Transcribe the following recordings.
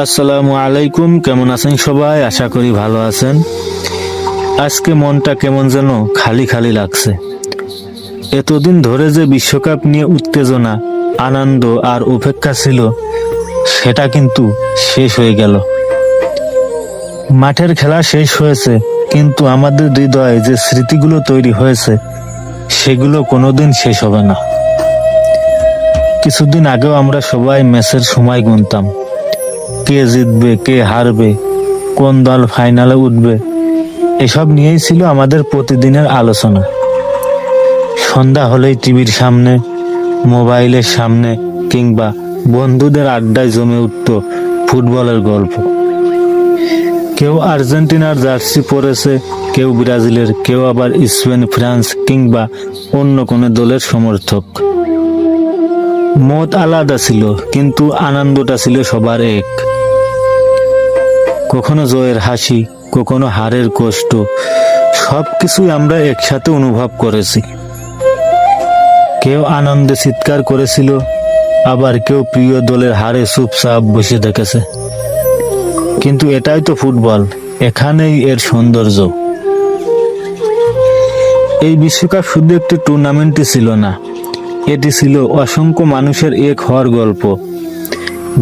আসসালামু আলাইকুম। কেমন আছেন সবাই? আশা করি ভালো আছেন। আজকে মনটা কেমন যেন খালি খালি লাগছে। এতদিন ধরে যে বিশ্বকাপ নিয়ে উত্তেজনা, আনন্দ আর উপেক্ষা ছিল, সেটা কিন্তু শেষ হয়ে গেল। মাঠের খেলা শেষ হয়েছে, কিন্তু আমাদের হৃদয়ে যে স্মৃতিগুলো তৈরি হয়েছে সেগুলো কোনোদিন শেষ হবে না। কিছুদিন আগেও আমরা সবাই ম্যাচের সময় গুনতাম, কে জিতবে, কে হারবে, কোন দল ফাইনালে উঠবে, এসব নিয়েই ছিল আমাদের প্রতিদিনের আলোচনা। সন্ধ্যা হলেই টিভির সামনে, মোবাইলের সামনে কিংবা বন্ধুদের আড্ডায় জমে উঠত ফুটবলের গল্প। কেউ আর্জেন্টিনার জার্সি পরেছে, কেউ ব্রাজিলের, কেউ আবার স্পেন, ফ্রান্স কিংবা অন্য কোনো দলের সমর্থক। মত আলাদা ছিল, কিন্তু আনন্দটা ছিল সবার এক। কখনো জয়ের হাসি, কখনো হারের কষ্ট, সবকিছুই আমরা একসাথে অনুভব করেছি। কেউ আনন্দে চিৎকার করেছিল, আবার কেউ প্রিয় দলের হারে চুপচাপ বসে দেখেছে। কিন্তু এটাই তো ফুটবল, এখানেই এর সৌন্দর্য। এই বিশ্বকাপ শুধু একটি টুর্নামেন্টই ছিল না, এটি ছিল অসংখ্য মানুষের এক হওয়ার গল্প।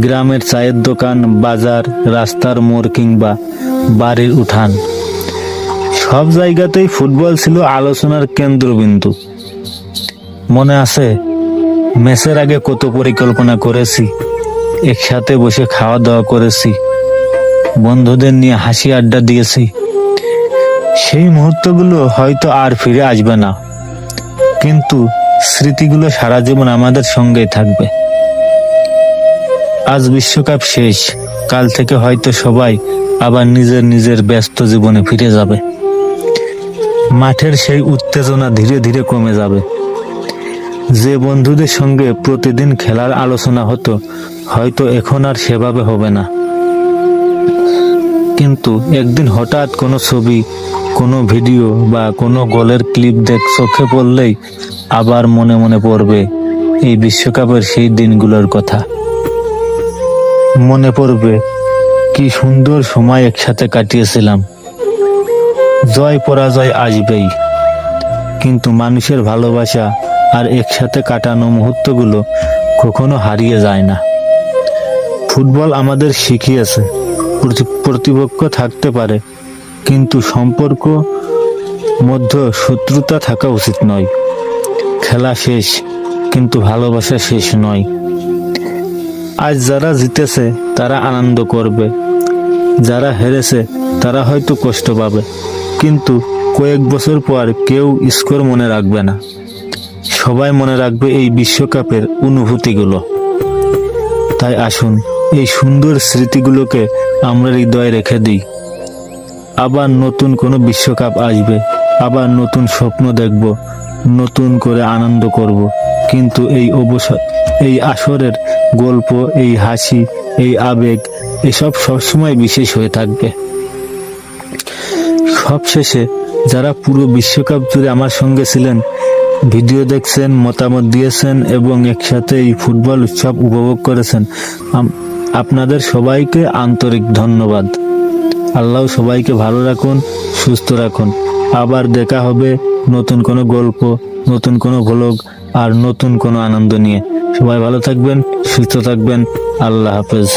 গ্রামের চায়ের দোকান, বাজার, রাস্তার মোড় কিংবা বাড়ির উঠান, সব জায়গাতেই ফুটবল ছিল আলোচনার কেন্দ্রবিন্দু। মনে আছে ম্যাচের আগে কত পরিকল্পনা করেছি, একসাথে বসে খাওয়া দাওয়া করেছি, বন্ধুদের নিয়ে হাসি আড্ডা দিয়েছি। সেই মুহূর্তগুলো হয়তো আর ফিরে আসবে না, কিন্তু স্মৃতিগুলো সারা জীবন আমাদের সঙ্গেই থাকবে। আজ বিশ্বকাপ শেষ, কাল থেকে হয়তো সবাই আবার নিজের নিজের ব্যস্ত জীবনে ফিরে যাবে। মাঠের সেই উত্তেজনা ধীরে ধীরে কমে যাবে। যে বন্ধুদের সঙ্গে প্রতিদিন খেলার আলোচনা হতো, হয়তো এখন আর সেভাবে হবে না। কিন্তু একদিন হঠাৎ কোনো ছবি, কোনো ভিডিও বা কোনো গোলের ক্লিপ চোখে পড়লেই আবার মনে মনে পড়বে এই বিশ্বকাপের সেই দিনগুলোর কথা। মনে পড়বে কি সুন্দর সময় একসাথে কাটিয়েছিলাম। জয় পরাজয় আসবেই, কিন্তু মানুষের ভালোবাসা আর একসাথে কাটানো মুহূর্তগুলো কখনো হারিয়ে যায় না। ফুটবল আমাদের শিখিয়েছে প্রতিপক্ষ থাকতে পারে, কিন্তু সম্পর্ক মধ্যে শত্রুতা থাকা উচিত নয়। খেলা শেষ, কিন্তু ভালোবাসা শেষ নয়। আজ যারা জিতেছে তারা আনন্দ করবে, যারা হেরেছে তারা হয়তো কষ্ট পাবে, কিন্তু কয়েক বছর পর কেউ স্কোর মনে রাখবে না। সবাই মনে রাখবে এই বিশ্বকাপের অনুভূতিগুলো। তাই আসুন এই সুন্দর স্মৃতিগুলোকে আমরা হৃদয়ে রেখে দিই। আবার নতুন কোনো বিশ্বকাপ আসবে, আবার নতুন স্বপ্ন দেখব, নতুন করে আনন্দ করব। কিন্তু এই আসরের গল্প, এই হাসি, এই আবেগ, এসব সবসময় বিশেষ হয়ে থাকবে। সবশেষে যারা পুরো বিশ্বকাপ জুড়ে আমার সঙ্গে ছিলেন, ভিডিও দেখছেন, মতামত দিয়েছেন এবং একসাথে এই ফুটবল উৎসব উপভোগ করেছেন, আপনাদের সবাইকে আন্তরিক ধন্যবাদ। আল্লাহ সবাইকে ভালো রাখুন, সুস্থ রাখুন। আবার দেখা হবে নতুন কোনো গল্প, নতুন কোনো ভ্লগ আর নতুন কোনো আনন্দ নিয়ে। সবাই ভালো থাকবেন, সুস্থ থাকবেন। আল্লাহ হাফেজ।